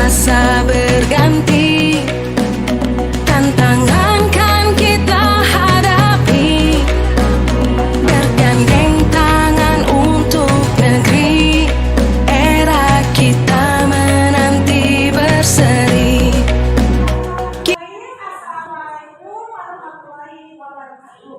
masa berganti, tantangan kan kita hadapi, bergandeng tangan untuk negeri, era kita menanti berseri. Assalamualaikum warahmatullahi wabarakatuh.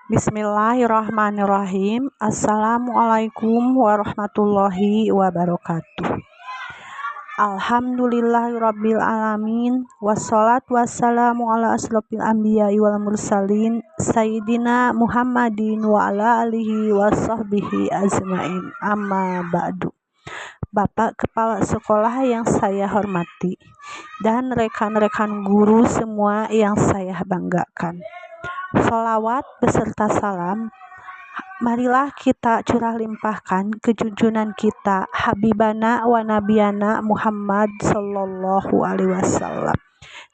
Bismillahirrahmanirrahim. Assalamualaikum warahmatullahi wabarakatuh. Alhamdulillahirabbil alamin. Wassalatu wassalamu ala asrofil anbiya'i wal mursalin sayyidina Muhammadin wa ala alihi washabbihi ajmain. Amma ba'du. Bapak Kepala Sekolah yang saya hormati dan rekan-rekan guru semua yang saya banggakan. Sholawat beserta salam marilah kita curah limpahkan ke junjungan kita Habibana wa Nabiyana Muhammad Sallallahu Alaihi Wasallam,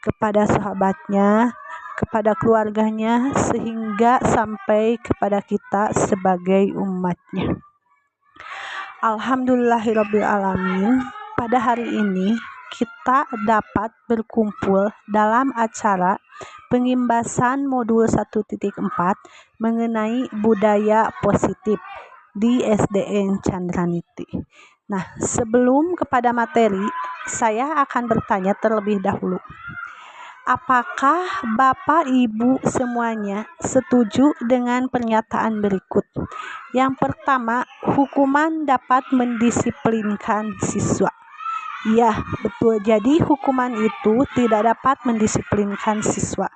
kepada sahabatnya, kepada keluarganya, sehingga sampai kepada kita sebagai umatnya. Alhamdulillahirabbil alamin. Pada hari ini kita dapat berkumpul dalam acara pengimbasan modul 1.4 mengenai budaya positif di SDN Chandraniti. Nah, sebelum kepada materi, saya akan bertanya terlebih dahulu. Apakah Bapak Ibu semuanya setuju dengan pernyataan berikut? Yang pertama, hukuman dapat mendisiplinkan siswa. Ya, betul. Jadi hukuman itu tidak dapat mendisiplinkan siswa.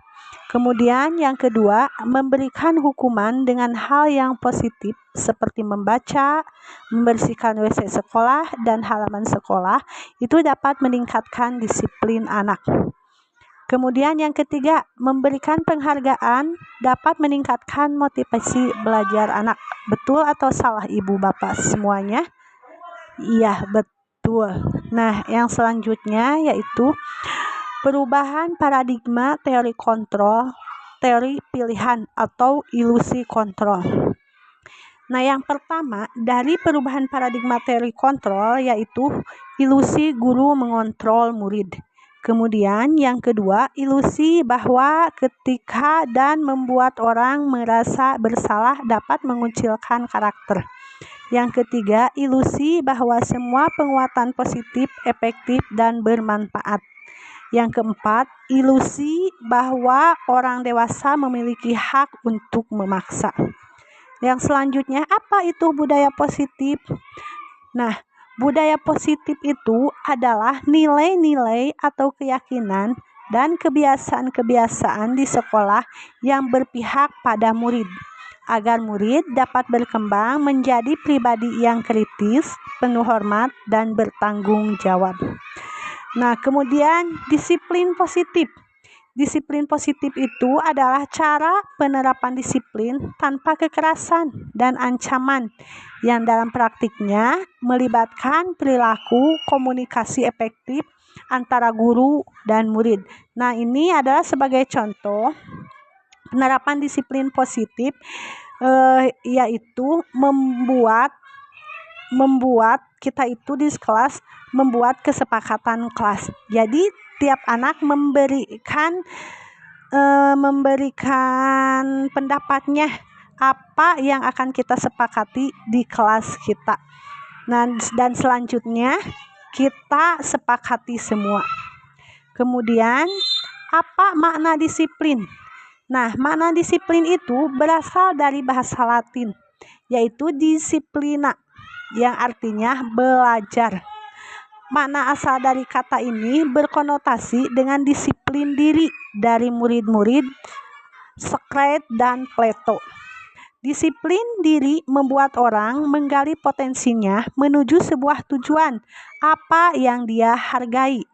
Kemudian yang kedua, memberikan hukuman dengan hal yang positif seperti membaca, membersihkan WC sekolah dan halaman sekolah itu dapat meningkatkan disiplin anak. Kemudian yang ketiga, memberikan penghargaan dapat meningkatkan motivasi belajar anak. Betul atau salah Ibu Bapak semuanya? Iya, betul. Nah, yang selanjutnya yaitu perubahan paradigma teori kontrol, teori pilihan atau ilusi kontrol. Nah, yang pertama dari perubahan paradigma teori kontrol yaitu ilusi guru mengontrol murid. Kemudian yang kedua, ilusi bahwa ketika dan membuat orang merasa bersalah dapat mengucilkan karakter. Yang ketiga, ilusi bahwa semua penguatan positif, efektif, dan bermanfaat. Yang keempat, ilusi bahwa orang dewasa memiliki hak untuk memaksa. Yang selanjutnya, apa itu budaya positif? Nah, budaya positif itu adalah nilai-nilai atau keyakinan dan kebiasaan-kebiasaan di sekolah yang berpihak pada murid, agar murid dapat berkembang menjadi pribadi yang kritis, penuh hormat, dan bertanggung jawab. Nah, kemudian disiplin positif. Disiplin positif itu adalah cara penerapan disiplin tanpa kekerasan dan ancaman yang dalam praktiknya melibatkan perilaku komunikasi efektif antara guru dan murid. Nah, ini adalah sebagai contoh penerapan disiplin positif yaitu membuat kita itu di kelas membuat kesepakatan kelas. Jadi tiap anak memberikan pendapatnya apa yang akan kita sepakati di kelas kita. Nah, dan selanjutnya kita sepakati semua. Kemudian apa makna disiplin? Nah, makna disiplin itu berasal dari bahasa Latin, yaitu disiplina, yang artinya belajar. Makna asal dari kata ini berkonotasi dengan disiplin diri dari murid-murid Socrates dan Plato. Disiplin diri membuat orang menggali potensinya menuju sebuah tujuan apa yang dia hargai.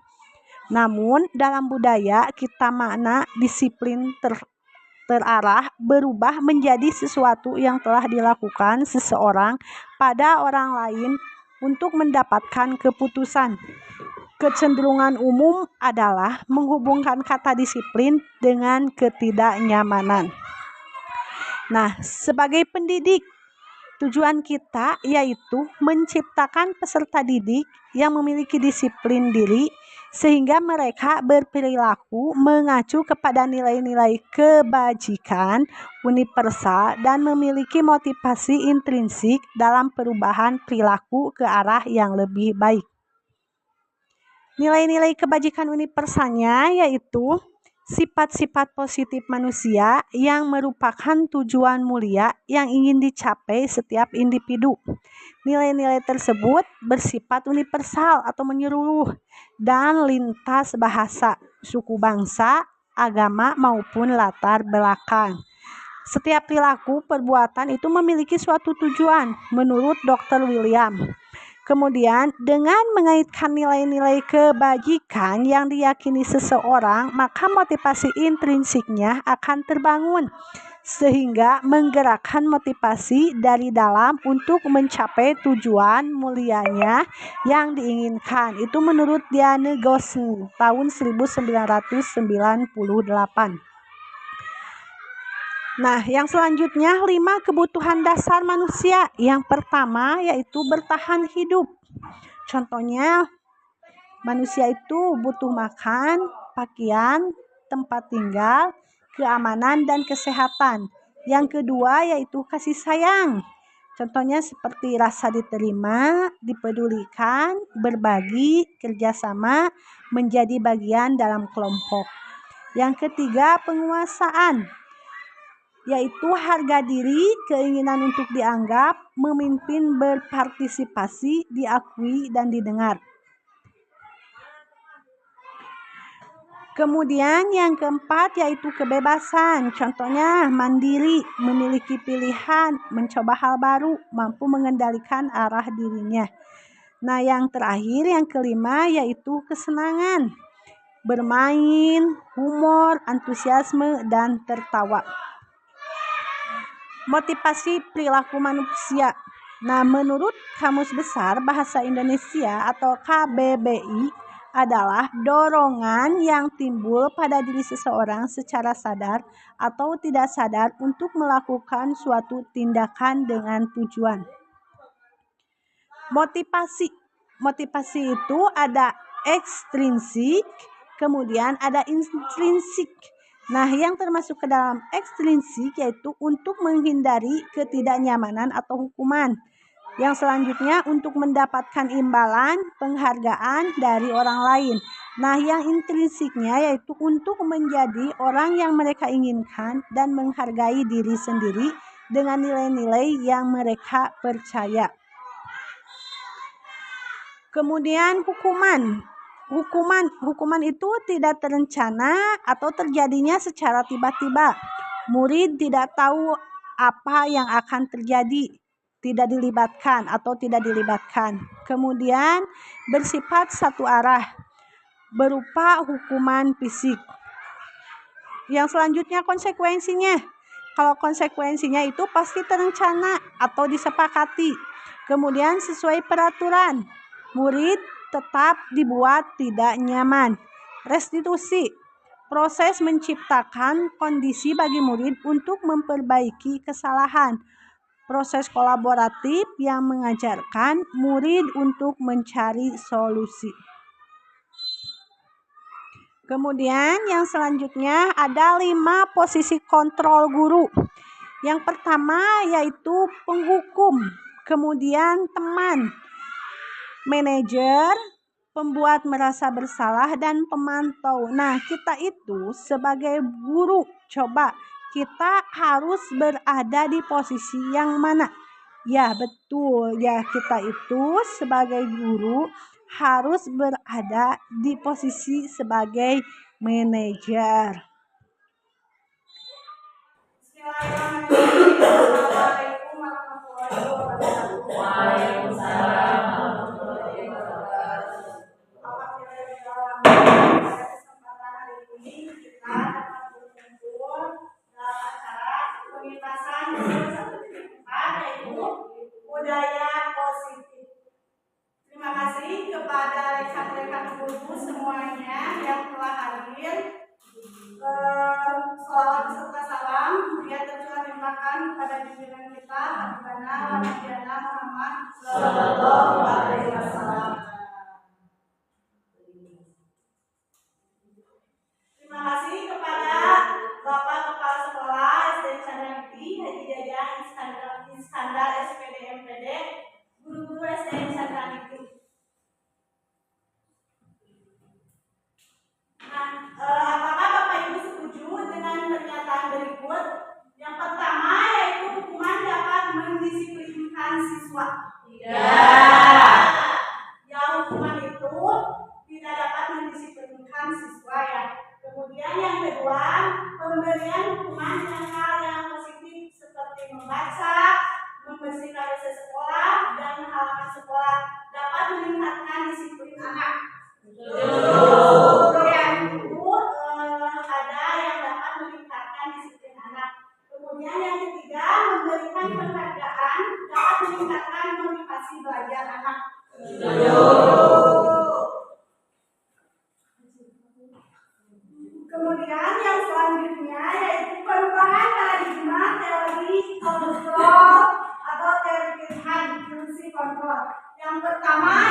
Namun dalam budaya kita makna disiplin terarah berubah menjadi sesuatu yang telah dilakukan seseorang pada orang lain untuk mendapatkan keputusan. Kecenderungan umum adalah menghubungkan kata disiplin dengan ketidaknyamanan. Nah, sebagai pendidik, tujuan kita yaitu menciptakan peserta didik yang memiliki disiplin diri sehingga mereka berperilaku mengacu kepada nilai-nilai kebajikan universal dan memiliki motivasi intrinsik dalam perubahan perilaku ke arah yang lebih baik. Nilai-nilai kebajikan universalnya yaitu sifat-sifat positif manusia yang merupakan tujuan mulia yang ingin dicapai setiap individu. Nilai-nilai tersebut bersifat universal atau menyeluruh dan lintas bahasa, suku bangsa, agama maupun latar belakang. Setiap perilaku perbuatan itu memiliki suatu tujuan menurut Dr. William. Kemudian, dengan mengaitkan nilai-nilai kebajikan yang diyakini seseorang, maka motivasi intrinsiknya akan terbangun, sehingga menggerakkan motivasi dari dalam untuk mencapai tujuan mulianya yang diinginkan. Itu menurut Diane Gosling tahun 1998. Nah, yang selanjutnya 5 kebutuhan dasar manusia. Yang pertama yaitu bertahan hidup. Contohnya, manusia itu butuh makan, pakaian, tempat tinggal, keamanan, dan kesehatan. Yang kedua yaitu kasih sayang. Contohnya seperti rasa diterima, dipedulikan, berbagi, kerjasama, menjadi bagian dalam kelompok. Yang ketiga, penguasaan, yaitu harga diri, keinginan untuk dianggap, memimpin, berpartisipasi, diakui, dan didengar. Kemudian yang keempat yaitu kebebasan, contohnya mandiri, memiliki pilihan, mencoba hal baru, mampu mengendalikan arah dirinya. Nah, yang terakhir, yang kelima yaitu kesenangan, bermain, humor, antusiasme, dan tertawa. Motivasi perilaku manusia. Nah, menurut Kamus Besar Bahasa Indonesia atau KBBI adalah dorongan yang timbul pada diri seseorang secara sadar atau tidak sadar untuk melakukan suatu tindakan dengan tujuan. Motivasi itu ada ekstrinsik, kemudian ada intrinsik. Nah, yang termasuk ke dalam ekstrinsik yaitu untuk menghindari ketidaknyamanan atau hukuman. Yang selanjutnya untuk mendapatkan imbalan, penghargaan dari orang lain. Nah, yang intrinsiknya yaitu untuk menjadi orang yang mereka inginkan dan menghargai diri sendiri dengan nilai-nilai yang mereka percaya. Kemudian Hukuman itu tidak terencana atau terjadinya secara tiba-tiba. Murid tidak tahu apa yang akan terjadi, tidak dilibatkan. Kemudian bersifat satu arah, berupa hukuman fisik. Yang selanjutnya konsekuensinya. Kalau konsekuensinya itu pasti terencana atau disepakati. Kemudian sesuai peraturan. Murid tetap dibuat tidak nyaman. Restitusi, proses menciptakan kondisi bagi murid untuk memperbaiki kesalahan. Proses kolaboratif yang mengajarkan murid untuk mencari solusi. Kemudian yang selanjutnya ada 5 posisi kontrol guru. Yang pertama yaitu penghukum, kemudian teman, manajer, pembuat merasa bersalah, dan pemantau. Nah, kita itu sebagai guru, coba kita harus berada di posisi yang mana? Ya, betul. Ya, kita itu sebagai guru harus berada di posisi sebagai manajer. Assalamualaikum warahmatullahi wabarakatuh. Waalaikumsalam warahmatullahi wabarakatuh. Alhamdulillah dalam kesempatan hari ini kita dapat berkumpul dalam acara pementasan 1.4 yaitu budaya positif. Terima kasih kepada rekan-rekan guru semuanya yang telah hadir. Salawat serta salam yang tercurah limpahkan kepada pimpinan kita Habibana Wadiana Muhammad Sallallahu Alaihi Wasallam. Terima kasih kepada Bapak Kepala Sekolah SD Chandraniti Haji Jajah Iskandar SPD MPD, guru-guru SD Chandraniti. Nah, apakah Bapak Ibu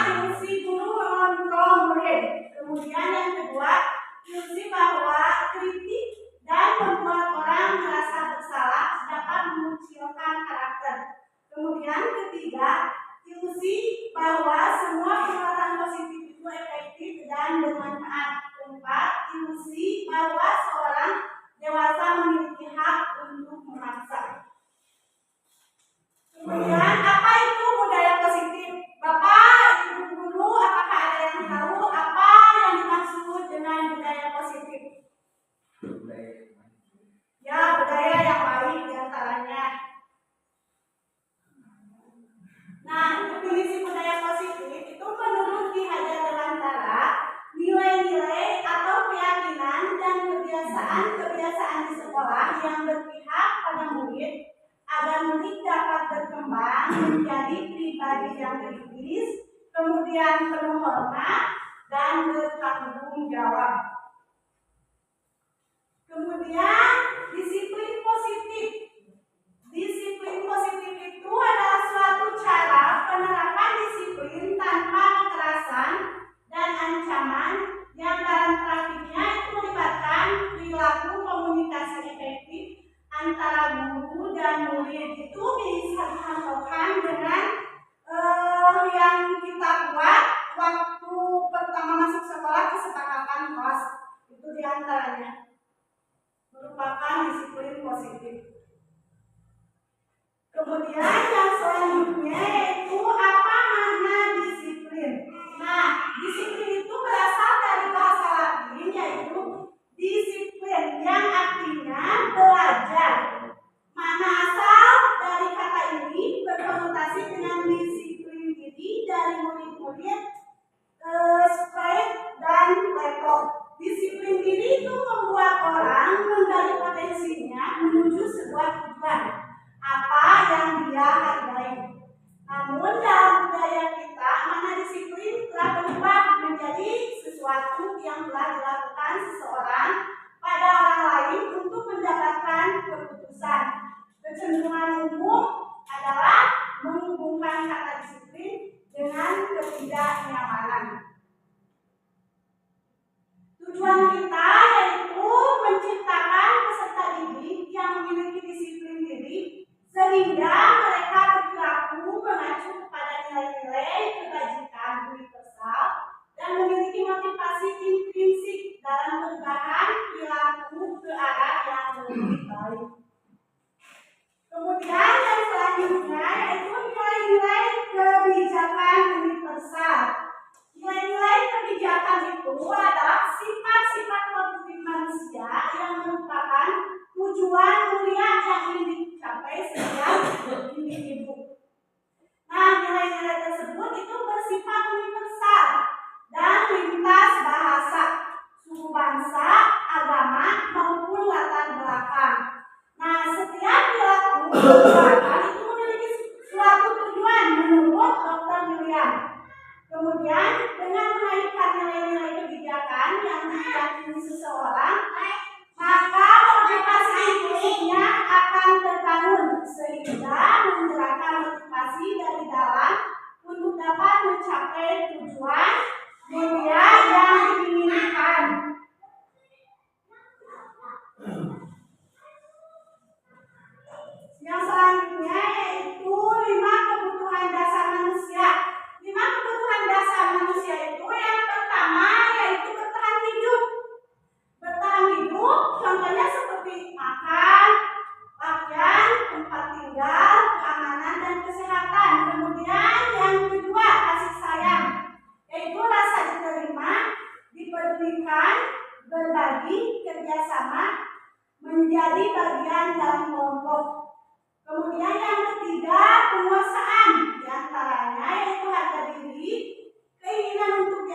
ilusi guru mengontrol murid. Kemudian yang kedua, ilusi bahwa kritik dan membuat orang merasa bersalah dapat memunculkan karakter. Kemudian ketiga, ilusi bahwa semua perbuatan positif itu efektif dan bermanfaat. Keempat, ilusi bahwa seorang dewasa memiliki hak untuk memaksa. Kemudian apa itu budaya positif? Bapak, Ibu guru, apakah ada yang tahu apa yang dimaksud dengan budaya positif? Ya, budaya yang baik diantaranya. Nah, definisi budaya positif itu menurut Ki Hajar Dewantara, nilai-nilai atau keyakinan dan kebiasaan-kebiasaan di sekolah yang berpihak pada murid agar murid dapat berkembang menjadi pribadi yang kritis, kemudian penuh hormat dan bertanggung jawab. Kemudian disiplin positif. Disiplin positif itu adalah suatu cara penerapan disiplin tanpa kekerasan dan ancaman yang dalam praktiknya itu melibatkan perilaku komunikasi efektif antara guru dan murid. Itu bisa dicontohkan dengan yang kita buat waktu pertama masuk sekolah, kesepakatan kelas. Itu diantaranya merupakan disiplin positif. Kemudian yang selanjutnya yaitu apa makna disiplin. Nah, disiplin itu berasal dari bahasa Latin yaitu disiplin yang artinya belajar. Makna asal dari kata ini berkonotasi dengan disiplin diri dari murid-murid Sprite dan Plato. Disiplin diri itu membuat orang menggali potensinya menuju sebuah tujuan apa yang dia hargai. Namun dalam budaya kita, makna disiplin telah berubah menjadi sesuatu yang telah dilakukan seseorang pada orang lain untuk mendapatkan keputusan. Kecenderungan umum adalah menghubungkan kata disiplin dengan ketidaknyamanan. Tujuan kita yaitu menciptakan peserta didik yang memiliki disiplin diri sehingga mereka berperilaku mengacu kepada nilai-nilai kebajikan universal dan memiliki motivasi intrinsik dalam perubahan perilaku ke arah yang lebih baik. Kemudian yang selanjutnya yaitu nilai-nilai kebijakan universal. Nilai-nilai kebijakan itu adalah sifat-sifat positif manusia yang merupakan tujuan mulia yang ingin dicapai setiap individu. Nah, nilai-nilai tersebut itu bersifat universal dan lintas bahasa, suku bangsa, agama maupun latar belakang. Nah, setiap perilaku kebijakan itu memiliki suatu tujuan menurut Dr. William. Kemudian dengan menaikkan nilai-nilai kebijakan yang diyakini seseorang, maka motivasi intrinsiknya akan terbangun sehingga menggerakkan motivasi dari dalam untuk dapat mencapai tujuan mulia yang diinginkan. Yang selanjutnya yaitu 5 kebutuhan dasar manusia. 5 kebutuhan dasar manusia itu yang pertama yaitu bertahan hidup. Bertahan hidup contohnya seperti makan, pakaian, tempat tinggal, keamanan dan kesehatan. Kemudian yang kedua kasih sayang, yaitu rasa diterima, dipedulikan, berbagi, kerjasama, menjadi bagian dalam kelompok. Kemudian yang ketiga penguasaan, diantaranya yaitu harga diri, keinginan untuk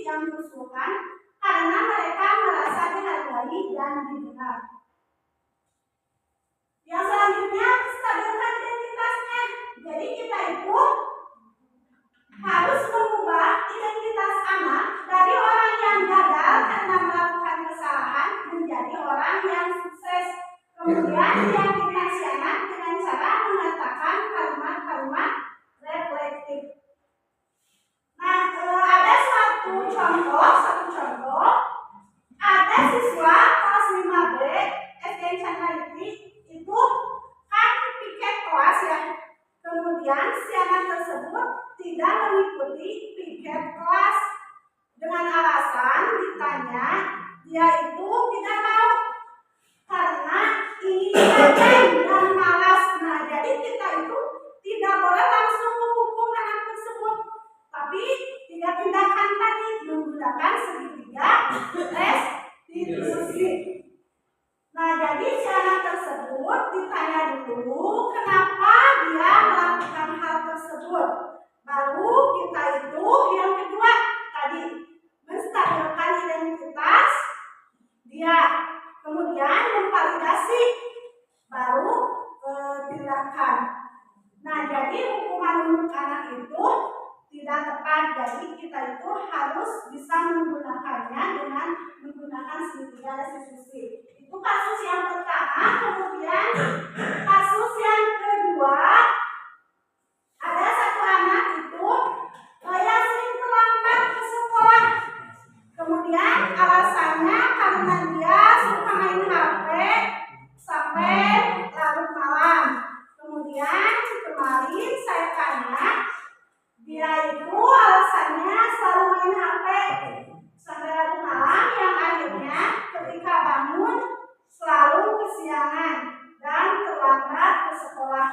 yang berusukan karena mereka merasa dihargai dan didengar. Yang selanjutnya, stabilkan identitasnya. Jadi kita itu harus mengubah identitas anak dari orang yang gagal karena melakukan kesalahan menjadi orang yang sukses. Kemudian diyakinkan si anak dengan cara mengatakan kalimat-kalimat reflektif. Nah, ada satu contoh. Ada siswa kelas 5B SD Chanaliti itu kan piket kelas ya. Kemudian si anak tersebut tidak mengikuti piket kelas dengan alasan ditanya dia itu tidak mau karena ini dan malas. Nah, jadi kita itu tidak boleh langsung menghukum anak tersebut, tapi 3 tindakan tadi menggunakan segitiga restitusi. Nah, jadi si anak tersebut ditanya dulu kenapa dia melakukan hal tersebut. Baru kita itu yang kedua tadi menstabilkan identitas dia, kemudian memvalidasi, baru tindakan. Nah, jadi hukuman untuk anak itu tidak tepat. Jadi kita itu harus bisa menggunakannya dengan menggunakan segitiga restitusi. Itu kasus yang pertama. Kemudian kasus yang kedua, ada satu anak itu yang sering terlambat ke sekolah. Kemudian alasannya karena dia suka main HP sampai larut malam. Kemudian kemarin saya tanya, dia itu alasannya selalu main HP sampai larut malam, yang akhirnya ketika bangun selalu kesiangan dan terlambat ke sekolah.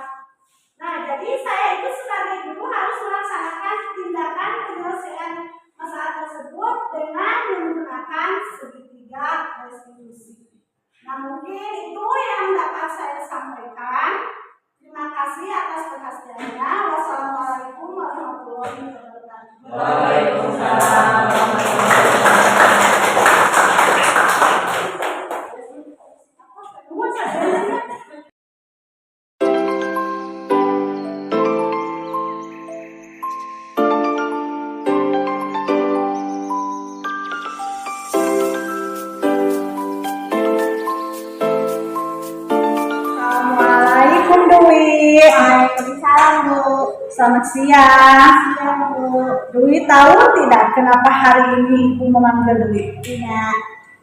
Nah, jadi saya itu sebagai guru harus melaksanakan tindakan penyelesaian masalah tersebut dengan menggunakan segitiga restitusi. Nah, mungkin itu yang dapat saya sampaikan. Terima kasih atas perhatiannya. Wassalamualaikum warahmatullahi wabarakatuh. Waalaikumsalam warahmatullahi Assalamualaikum Dwi. Waalaikumsalam, Bu. Selamat siang. Siang, Bu. Dwi tahu tidak kenapa hari ini Ibu memanggil Dwi? Tidak.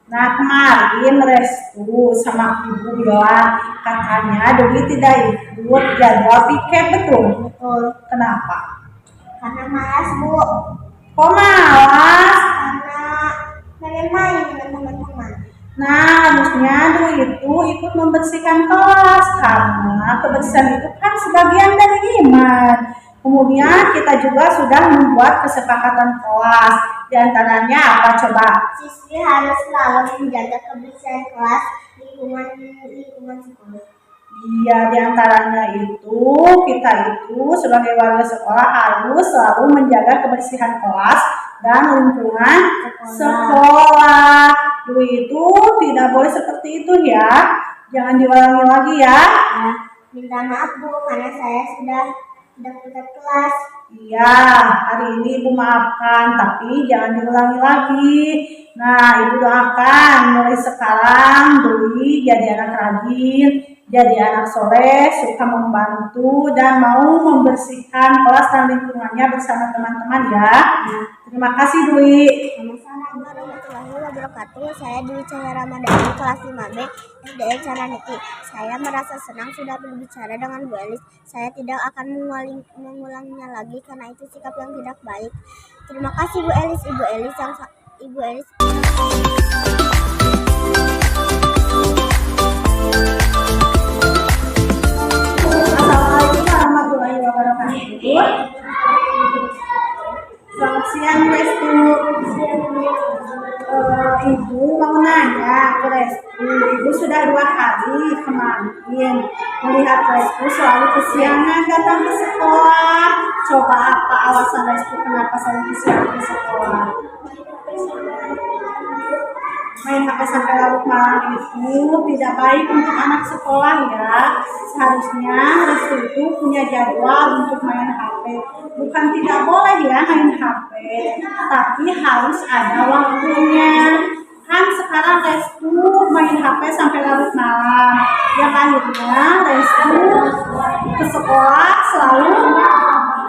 Nah, kemarin Restu sama Ibu bilang katanya Dwi tidak ikut jadwal piket, betul? Betul. Kenapa? Karena malas, Bu. Kok malas? Karena pengen main dengan teman-teman. Nah, harusnya Dwi itu ikut membersihkan kelas karena kebersihan itu kan sebagian dari iman. Kemudian kita juga sudah membuat kesepakatan kelas. Di antaranya apa coba? Siswi harus selalu menjaga kebersihan kelas, lingkungan sekolah. Iya, di antaranya itu kita itu sebagai warga sekolah harus selalu menjaga kebersihan kelas dan lingkungan sekolah. Dwi itu tidak boleh seperti itu ya. Jangan diulangi lagi ya. Nah, minta maaf, Bu, karena saya sudah tidak kelas. Iya, hari ini Ibu maafkan, tapi jangan diulangi lagi. Nah, Ibu doakan mulai sekarang Dwi jadi anak rajin, jadi anak soleh, suka membantu dan mau membersihkan kelas dan lingkungannya bersama teman-teman ya. Terima kasih Dwi. Assalamualaikum warahmatullahi wabarakatuh. Saya Dwi Cahaya Ramadhani, kelas 5B SDN Chanaliti. Saya merasa senang sudah berbicara dengan Bu Elis. Saya tidak akan mengulanginya lagi karena itu sikap yang tidak baik. Terima kasih Bu Elis. Ibu Elis. Assalamualaikum warahmatullahi wabarakatuh. Selamat siang Restu. Ibu mau nanya ke Restu. Ibu sudah 2 hari kemarin melihat Restu selalu kesiangan datang ke sekolah. Coba apa alasan Restu kenapa selalu kesiangan ke sekolah? main HP sampai larut malam itu tidak baik untuk anak sekolah ya. Seharusnya Restu itu punya jadwal untuk main HP. Bukan tidak boleh ya main HP, tapi harus ada waktunya. Kan sekarang Restu main HP sampai larut malam. Yang akhirnya Restu ke sekolah selalu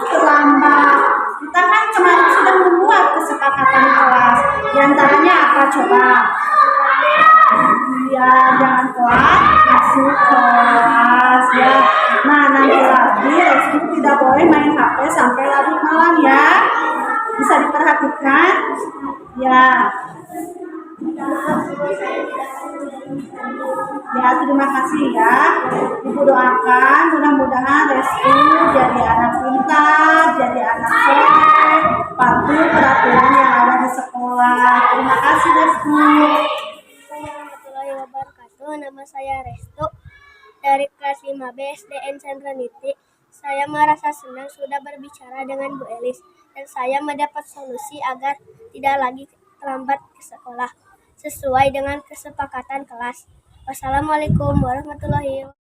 terlambat. Kita kan kemarin sudah membuat kesepakatan kelas. Di antaranya apa coba? Ya, jangan telat masuk kelas ya. Nah, nanti lagi Restu tidak boleh main HP sampai larut malam ya. Bisa diperhatikan? Ya. Ya, terima kasih ya. Ibu doakan mudah-mudahan Restu jadi anak pintar, jadi anak soleh, patuh peraturan yang ada di sekolah. Terima kasih Restu. Assalamualaikum warahmatullahi wabarakatuh. Nama saya Restu dari kelas 5B SDN Chandraniti. Saya merasa senang sudah berbicara dengan Bu Elis dan saya mendapat solusi agar tidak lagi terlambat ke sekolah sesuai dengan kesepakatan kelas. Wassalamualaikum warahmatullahi wabarakatuh.